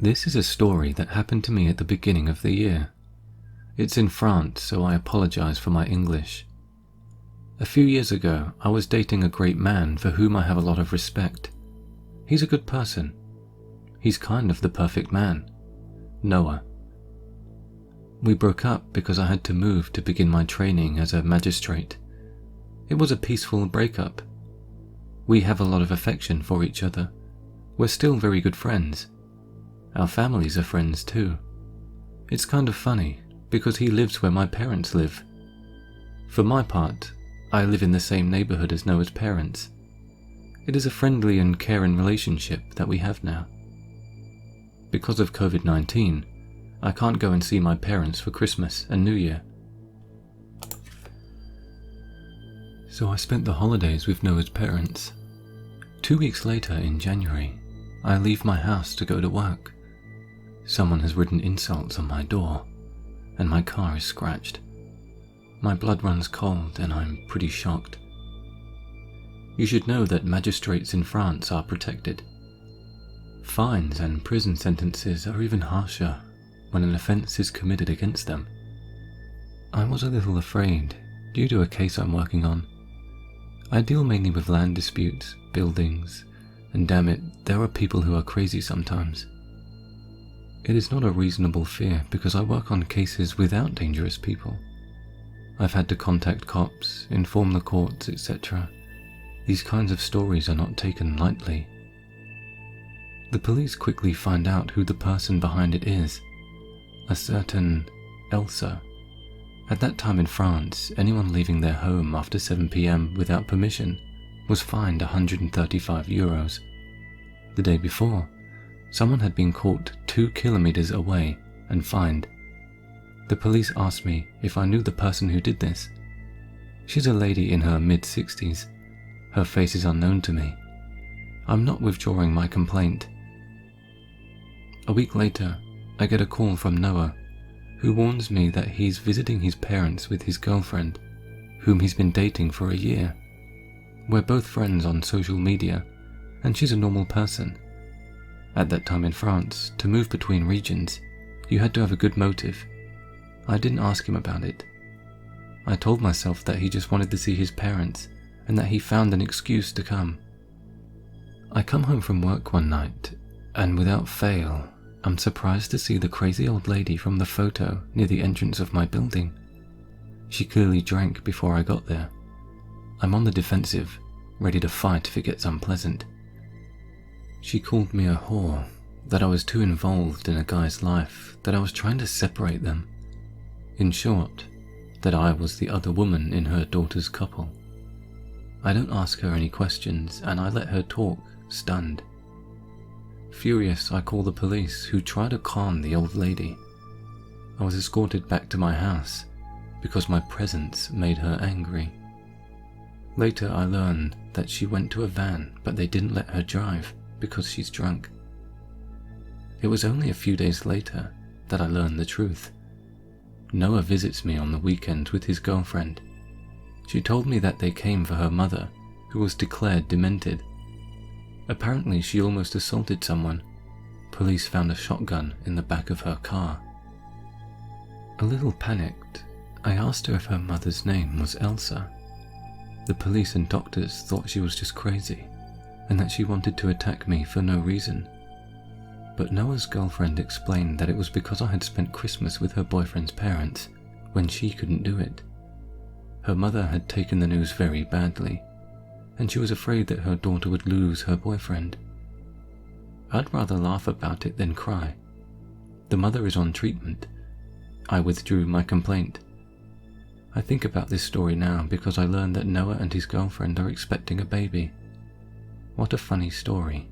This is a story that happened to me at the beginning of the year. It's in France, so I apologize for my English. A few years ago, I was dating a great man for whom I have a lot of respect. He's a good person. He's kind of the perfect man. Noah. We broke up because I had to move to begin my training as a magistrate. It was a peaceful breakup. We have a lot of affection for each other. We're still very good friends. Our families are friends too. It's kind of funny because he lives where my parents live. For my part, I live in the same neighborhood as Noah's parents. It is a friendly and caring relationship that we have now. Because of COVID-19, I can't go and see my parents for Christmas and New Year. So I spent the holidays with Noah's parents. 2 weeks later in January, I leave my house to go to work. Someone has written insults on my door, and my car is scratched. My blood runs cold and I'm pretty shocked. You should know that magistrates in France are protected. Fines and prison sentences are even harsher when an offence is committed against them. I was a little afraid due to a case I'm working on. I deal mainly with land disputes, buildings, and damn it, there are people who are crazy sometimes. It is not a reasonable fear because I work on cases without dangerous people. I've had to contact cops, inform the courts, etc. These kinds of stories are not taken lightly. The police quickly find out who the person behind it is. A certain Elsa. At that time in France, anyone leaving their home after 7 p.m. without permission was fined €135. The day before, someone had been caught 2 kilometers away and fined. The police asked me if I knew the person who did this. She's a lady in her mid-60s. Her face is unknown to me. I'm not withdrawing my complaint. A week later, I get a call from Noah, who warns me that he's visiting his parents with his girlfriend, whom he's been dating for a year. We're both friends on social media, and she's a normal person. At that time in France, to move between regions, you had to have a good motive. I didn't ask him about it. I told myself that he just wanted to see his parents, and that he found an excuse to come. I come home from work one night, and without fail, I'm surprised to see the crazy old lady from the photo near the entrance of my building. She clearly drank before I got there. I'm on the defensive, ready to fight if it gets unpleasant. She called me a whore, that I was too involved in a guy's life, that I was trying to separate them. In short, that I was the other woman in her daughter's couple. I don't ask her any questions and I let her talk, stunned. Furious, I call the police, who try to calm the old lady. I was escorted back to my house because my presence made her angry. Later I learned that she went to a van, but they didn't let her drive because she's drunk. It was only a few days later that I learned the truth. Noah visits me on the weekends with his girlfriend. She told me that they came for her mother, who was declared demented. Apparently she almost assaulted someone. Police found a shotgun in the back of her car. A little panicked, I asked her if her mother's name was Elsa. The police and doctors thought she was just crazy, and that she wanted to attack me for no reason. But Noah's girlfriend explained that it was because I had spent Christmas with her boyfriend's parents when she couldn't do it. Her mother had taken the news very badly, and she was afraid that her daughter would lose her boyfriend. I'd rather laugh about it than cry. The mother is on treatment. I withdrew my complaint. I think about this story now because I learned that Noah and his girlfriend are expecting a baby. What a funny story.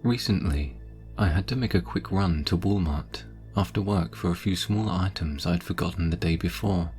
Recently, I had to make a quick run to Walmart after work for a few smaller items I'd forgotten the day before.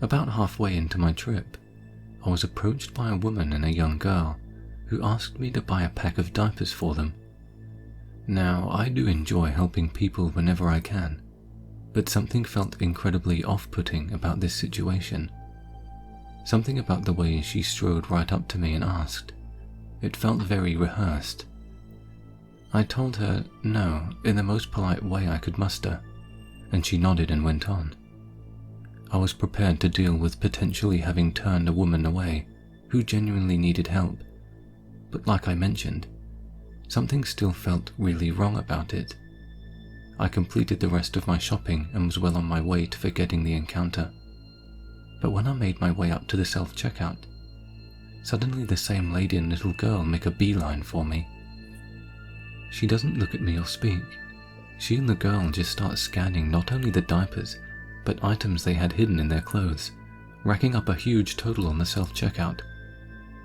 About halfway into my trip, I was approached by a woman and a young girl who asked me to buy a pack of diapers for them. Now, I do enjoy helping people whenever I can, but something felt incredibly off-putting about this situation. Something about the way she strode right up to me and asked. It felt very rehearsed. I told her no in the most polite way I could muster, and she nodded and went on. I was prepared to deal with potentially having turned a woman away who genuinely needed help, but like I mentioned, something still felt really wrong about it. I completed the rest of my shopping and was well on my way to forgetting the encounter. But when I made my way up to the self-checkout, suddenly the same lady and little girl make a beeline for me. She doesn't look at me or speak. She and the girl just start scanning not only the diapers, but items they had hidden in their clothes, racking up a huge total on the self-checkout,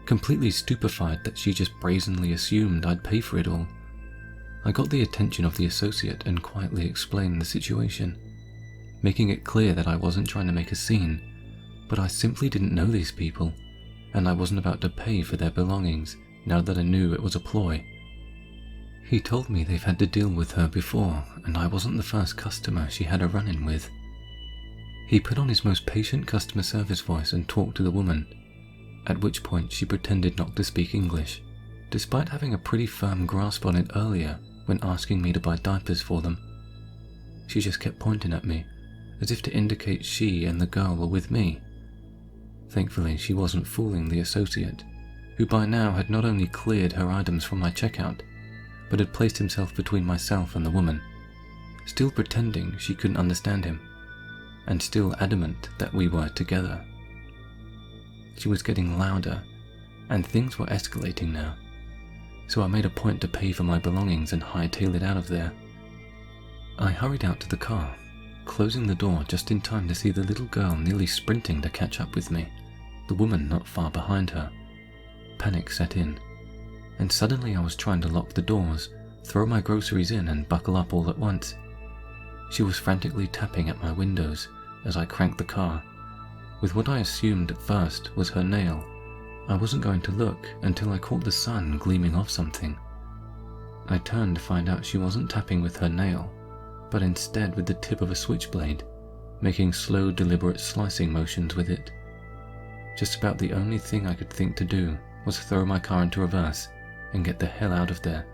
completely stupefied that she just brazenly assumed I'd pay for it all. I got the attention of the associate and quietly explained the situation, making it clear that I wasn't trying to make a scene, but I simply didn't know these people, and I wasn't about to pay for their belongings now that I knew it was a ploy. He told me they've had to deal with her before, and I wasn't the first customer she had a run-in with. He put on his most patient customer service voice and talked to the woman, at which point she pretended not to speak English, despite having a pretty firm grasp on it earlier when asking me to buy diapers for them. She just kept pointing at me, as if to indicate she and the girl were with me. Thankfully, she wasn't fooling the associate, who by now had not only cleared her items from my checkout, but had placed himself between myself and the woman, still pretending she couldn't understand him, and still adamant that we were together. She was getting louder, and things were escalating now, so I made a point to pay for my belongings and hightail it out of there. I hurried out to the car, closing the door just in time to see the little girl nearly sprinting to catch up with me, the woman not far behind her. Panic set in, and suddenly I was trying to lock the doors, throw my groceries in and buckle up all at once. She was frantically tapping at my windows as I cranked the car, with what I assumed at first was her nail. I wasn't going to look until I caught the sun gleaming off something. I turned to find out she wasn't tapping with her nail, but instead with the tip of a switchblade, making slow, deliberate slicing motions with it. Just about the only thing I could think to do was throw my car into reverse and get the hell out of there.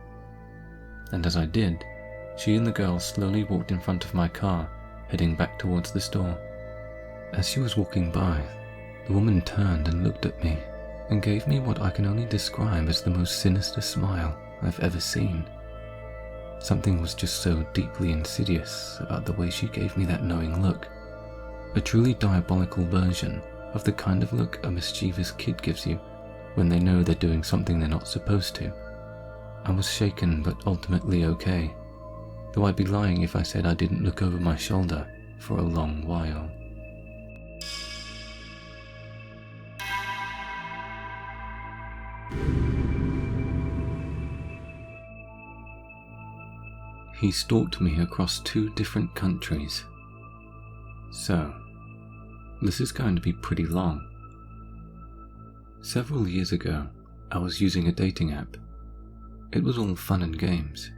And as I did, she and the girl slowly walked in front of my car, heading back towards the store. As she was walking by, the woman turned and looked at me and gave me what I can only describe as the most sinister smile I've ever seen. Something was just so deeply insidious about the way she gave me that knowing look, a truly diabolical version of the kind of look a mischievous kid gives you when they know they're doing something they're not supposed to. I was shaken but ultimately okay, though I'd be lying if I said I didn't look over my shoulder for a long while. He stalked me across 2 different countries. So, this is going to be pretty long. Several years ago, I was using a dating app. It was all fun and games.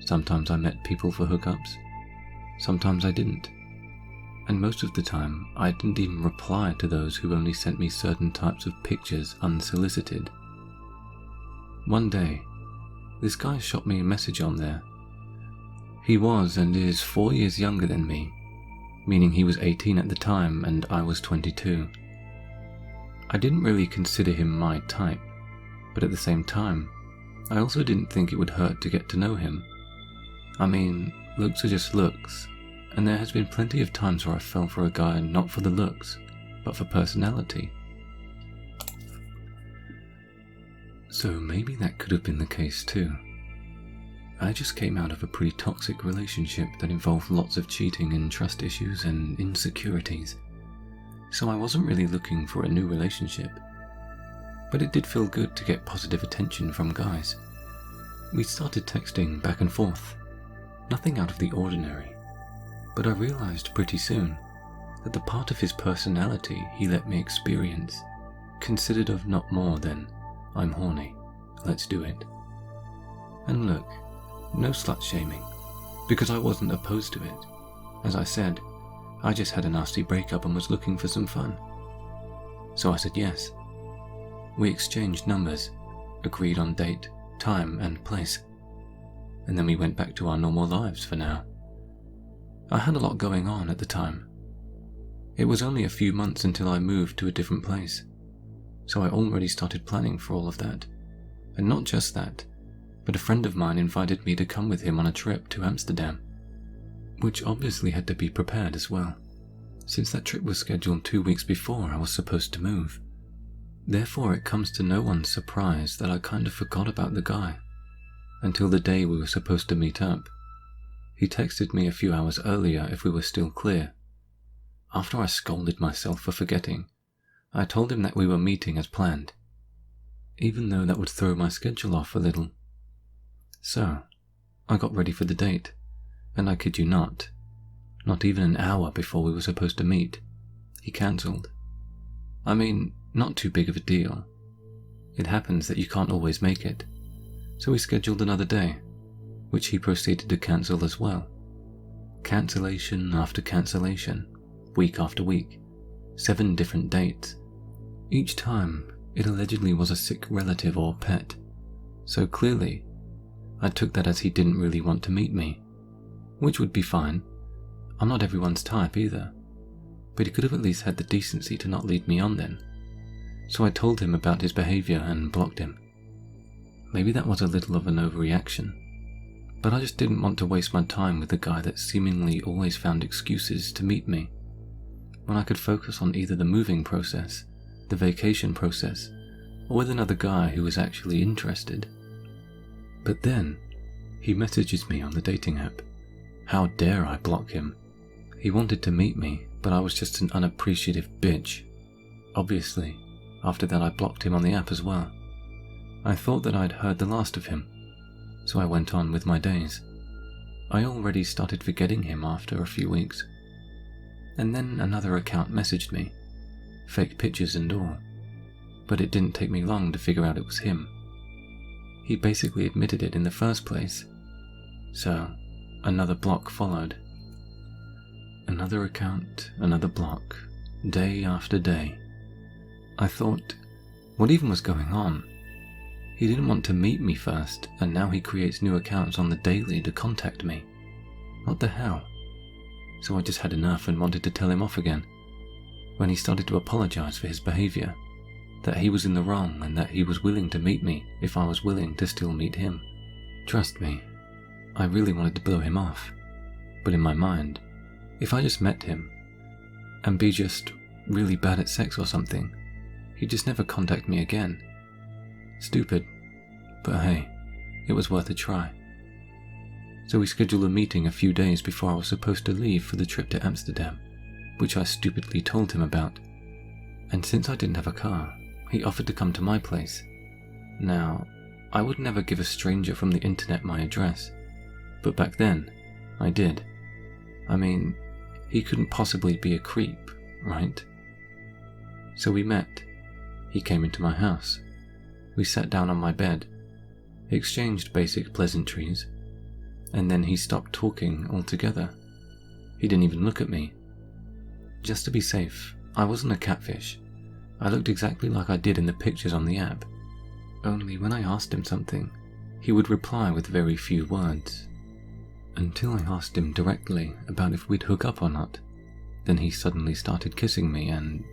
Sometimes I met people for hookups, sometimes I didn't. And most of the time, I didn't even reply to those who only sent me certain types of pictures unsolicited. One day, this guy shot me a message on there. He was and is 4 years younger than me, meaning he was 18 at the time and I was 22. I didn't really consider him my type, but at the same time, I also didn't think it would hurt to get to know him. I mean, looks are just looks, and there has been plenty of times where I fell for a guy not for the looks, but for personality. So maybe that could have been the case too. I just came out of a pretty toxic relationship that involved lots of cheating and trust issues and insecurities, so I wasn't really looking for a new relationship. But it did feel good to get positive attention from guys. We started texting back and forth, nothing out of the ordinary, but I realized pretty soon that the part of his personality he let me experience considered of not more than, I'm horny, let's do it. And look, no slut shaming, because I wasn't opposed to it. As I said, I just had a nasty breakup and was looking for some fun. so I said yes. We exchanged numbers, agreed on date, time and place, and then we went back to our normal lives for now. I had a lot going on at the time. It was only a few months until I moved to a different place, so I already started planning for all of that. And not just that, but a friend of mine invited me to come with him on a trip to Amsterdam, which obviously had to be prepared as well, since that trip was scheduled 2 weeks before I was supposed to move. Therefore, it comes to no one's surprise that I kind of forgot about the guy, until the day we were supposed to meet up. He texted me a few hours earlier if we were still clear. After I scolded myself for forgetting, I told him that we were meeting as planned, even though that would throw my schedule off a little. So, I got ready for the date, and I kid you not even an hour before we were supposed to meet, he cancelled. I mean, not too big of a deal. It happens that you can't always make it, so we scheduled another day, which he proceeded to cancel as well. Cancellation after cancellation, week after week, 7 different dates. Each time, it allegedly was a sick relative or pet, so clearly, I took that as he didn't really want to meet me, which would be fine. I'm not everyone's type either, but he could have at least had the decency to not lead me on then. So I told him about his behaviour and blocked him. Maybe that was a little of an overreaction, but I just didn't want to waste my time with a guy that seemingly always found excuses to meet me, when I could focus on either the moving process, the vacation process, or with another guy who was actually interested. But then, he messages me on the dating app. How dare I block him? He wanted to meet me, but I was just an unappreciative bitch. Obviously, after that I blocked him on the app as well. I thought that I'd heard the last of him, so I went on with my days. I already started forgetting him after a few weeks. And then another account messaged me, fake pictures and all, but it didn't take me long to figure out it was him. He basically admitted it in the first place, so another block followed. Another account, another block, day after day. I thought, what even was going on? He didn't want to meet me first, and now he creates new accounts on the daily to contact me. What the hell? So I just had enough and wanted to tell him off again, when he started to apologize for his behavior, that he was in the wrong and that he was willing to meet me if I was willing to still meet him. Trust me, I really wanted to blow him off, but in my mind, if I just met him and be just really bad at sex or something, he'd just never contact me again. Stupid, but hey, it was worth a try. So we scheduled a meeting a few days before I was supposed to leave for the trip to Amsterdam, which I stupidly told him about. And since I didn't have a car, he offered to come to my place. Now, I would never give a stranger from the internet my address, but back then, I did. I mean, he couldn't possibly be a creep, right? So we met. He came into my house. We sat down on my bed, exchanged basic pleasantries, and then he stopped talking altogether. He didn't even look at me. Just to be safe, I wasn't a catfish. I looked exactly like I did in the pictures on the app, only when I asked him something, he would reply with very few words. Until I asked him directly about if we'd hook up or not, then he suddenly started kissing me and,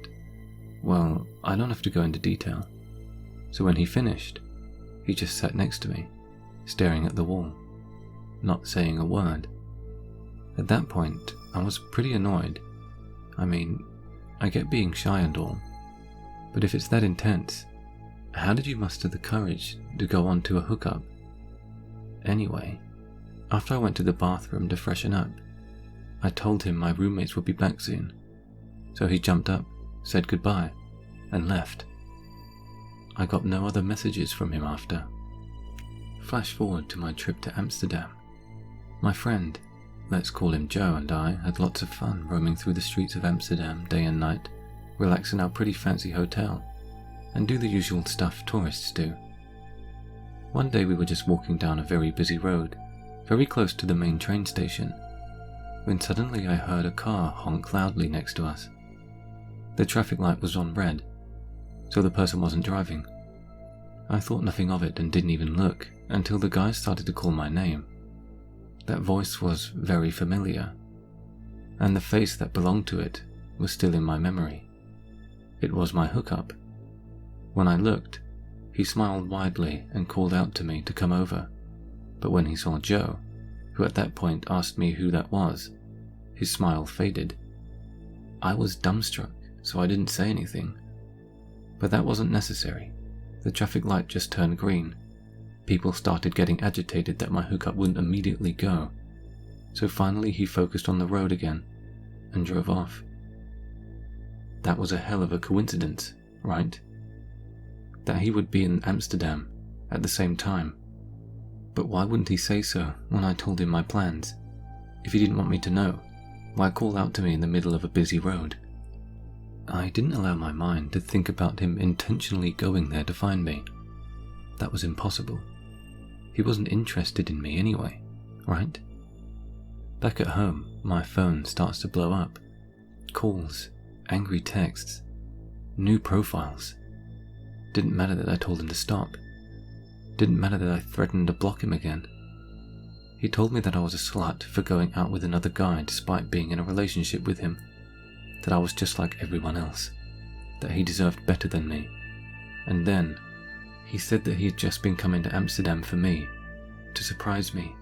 well, I don't have to go into detail. So when he finished, he just sat next to me, staring at the wall, not saying a word. At that point, I was pretty annoyed. I mean, I get being shy and all, but if it's that intense, how did you muster the courage to go on to a hookup? Anyway, after I went to the bathroom to freshen up, I told him my roommates would be back soon, so he jumped up, said goodbye, and left. I got no other messages from him after. Flash forward to my trip to Amsterdam. My friend, let's call him Joe, and I had lots of fun roaming through the streets of Amsterdam day and night, relax in our pretty fancy hotel, and do the usual stuff tourists do. One day we were just walking down a very busy road, very close to the main train station, when suddenly I heard a car honk loudly next to us. The traffic light was on red, so the person wasn't driving. I thought nothing of it and didn't even look until the guy started to call my name. That voice was very familiar, and the face that belonged to it was still in my memory. It was my hookup. When I looked, he smiled widely and called out to me to come over, but when he saw Joe, who at that point asked me who that was, his smile faded. I was dumbstruck, so I didn't say anything. But that wasn't necessary. The traffic light just turned green. People started getting agitated that my hookup wouldn't immediately go, so finally he focused on the road again and drove off. That was a hell of a coincidence, right? That he would be in Amsterdam at the same time. But why wouldn't he say so when I told him my plans? If he didn't want me to know, why call out to me in the middle of a busy road? I didn't allow my mind to think about him intentionally going there to find me. That was impossible. He wasn't interested in me anyway, right? Back at home, my phone starts to blow up. Calls, angry texts, new profiles. Didn't matter that I told him to stop. Didn't matter that I threatened to block him again. He told me that I was a slut for going out with another guy despite being in a relationship with him, that I was just like everyone else, that he deserved better than me. And then, he said that he had just been coming to Amsterdam for me, to surprise me.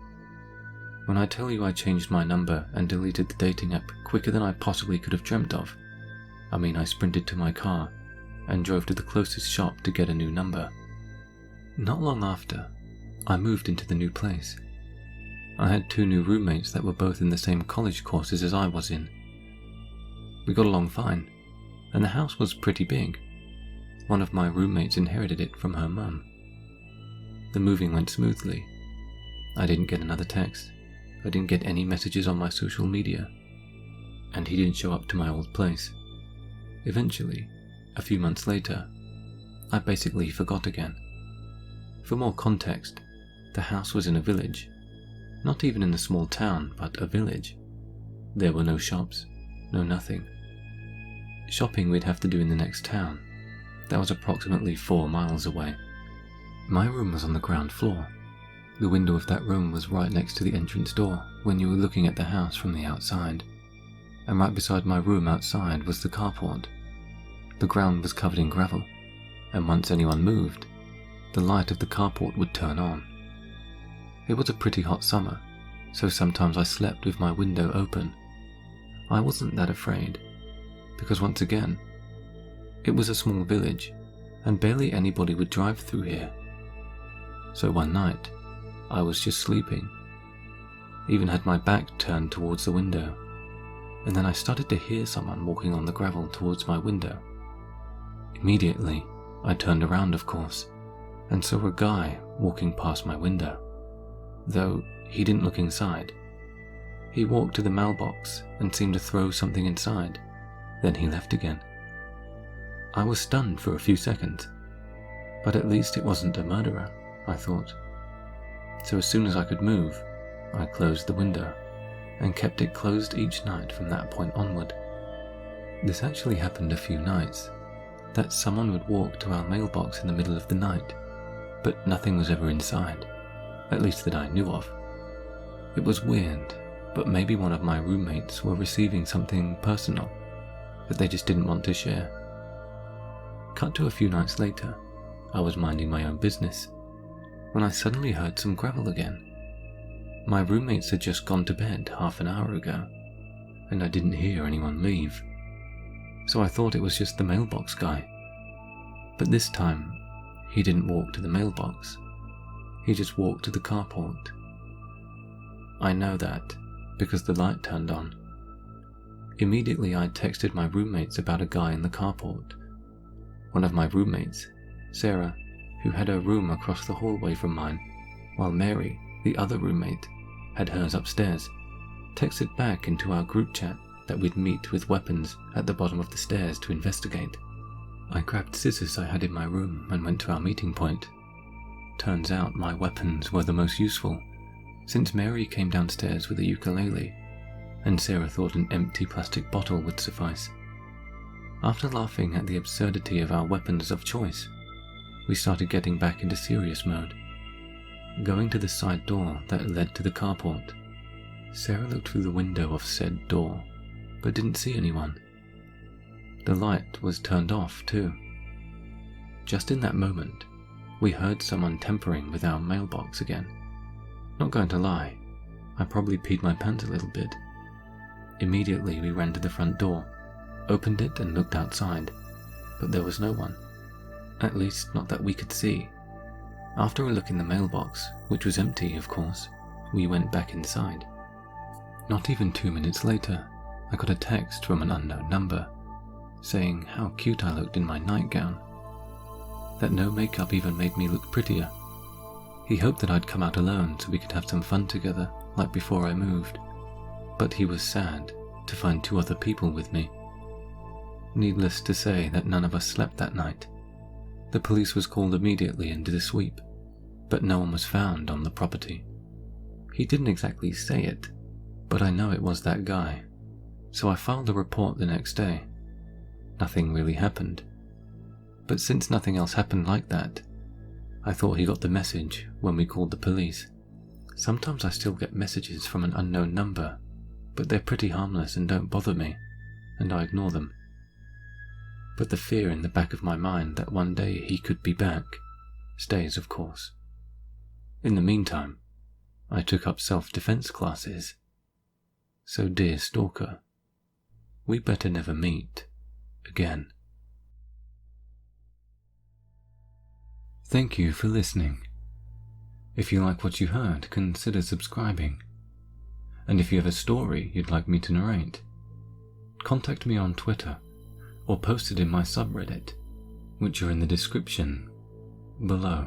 When I tell you I changed my number and deleted the dating app quicker than I possibly could have dreamt of, I mean I sprinted to my car and drove to the closest shop to get a new number. Not long after, I moved into the new place. I had 2 new roommates that were both in the same college courses as I was in. We got along fine, and the house was pretty big. One of my roommates inherited it from her mum. The moving went smoothly. I didn't get another text. I didn't get any messages on my social media. And he didn't show up to my old place. Eventually, a few months later, I basically forgot again. For more context, the house was in a village. Not even in a small town, but a village. There were no shops, no nothing. Shopping we'd have to do in the next town. That was approximately 4 miles away. My room was on the ground floor. The window of that room was right next to the entrance door when you were looking at the house from the outside. And right beside my room outside was the carport. The ground was covered in gravel, and once anyone moved, the light of the carport would turn on. It was a pretty hot summer, so sometimes I slept with my window open. I wasn't that afraid, because once again, it was a small village, and barely anybody would drive through here. So one night, I was just sleeping, even had my back turned towards the window, and then I started to hear someone walking on the gravel towards my window. Immediately, I turned around, of course, and saw a guy walking past my window, though he didn't look inside. He walked to the mailbox and seemed to throw something inside, then he left again. I was stunned for a few seconds, but at least it wasn't a murderer, I thought. So as soon as I could move, I closed the window and kept it closed each night from that point onward. This actually happened a few nights, that someone would walk to our mailbox in the middle of the night, but nothing was ever inside, at least that I knew of. It was weird, but maybe one of my roommates were receiving something personal that they just didn't want to share. Cut to a few nights later, I was minding my own business when I suddenly heard some gravel again. My roommates had just gone to bed half an hour ago, and I didn't hear anyone leave, so I thought it was just the mailbox guy. But this time, he didn't walk to the mailbox, he just walked to the carport. I know that because the light turned on. Immediately I texted my roommates about a guy in the carport. One of my roommates, Sarah, who had her room across the hallway from mine, while Mary, the other roommate, had hers upstairs, texted back into our group chat that we'd meet with weapons at the bottom of the stairs to investigate. I grabbed scissors I had in my room and went to our meeting point. Turns out my weapons were the most useful, since Mary came downstairs with a ukulele, and Sarah thought an empty plastic bottle would suffice. After laughing at the absurdity of our weapons of choice, we started getting back into serious mode. Going to the side door that led to the carport, Sarah looked through the window of said door, but didn't see anyone. The light was turned off too. Just in that moment, we heard someone tampering with our mailbox again. Not going to lie, I probably peed my pants a little bit. Immediately we ran to the front door, opened it and looked outside, but there was no one. At least not that we could see. After a look in the mailbox, which was empty of course, we went back inside. Not even 2 minutes later, I got a text from an unknown number, saying how cute I looked in my nightgown. That no makeup even made me look prettier. He hoped that I'd come out alone so we could have some fun together, like before I moved. But he was sad to find 2 other people with me. Needless to say that none of us slept that night. The police was called immediately and did a sweep, but no one was found on the property. He didn't exactly say it, but I know it was that guy, so I filed a report the next day. Nothing really happened. But since nothing else happened like that, I thought he got the message when we called the police. Sometimes I still get messages from an unknown number, but they're pretty harmless and don't bother me, and I ignore them. But the fear in the back of my mind that one day he could be back stays, of course. In the meantime, I took up self-defense classes. So dear stalker, we better never meet again. Thank you for listening. If you like what you heard, consider subscribing. And if you have a story you'd like me to narrate, contact me on Twitter or post it in my subreddit, which are in the description below.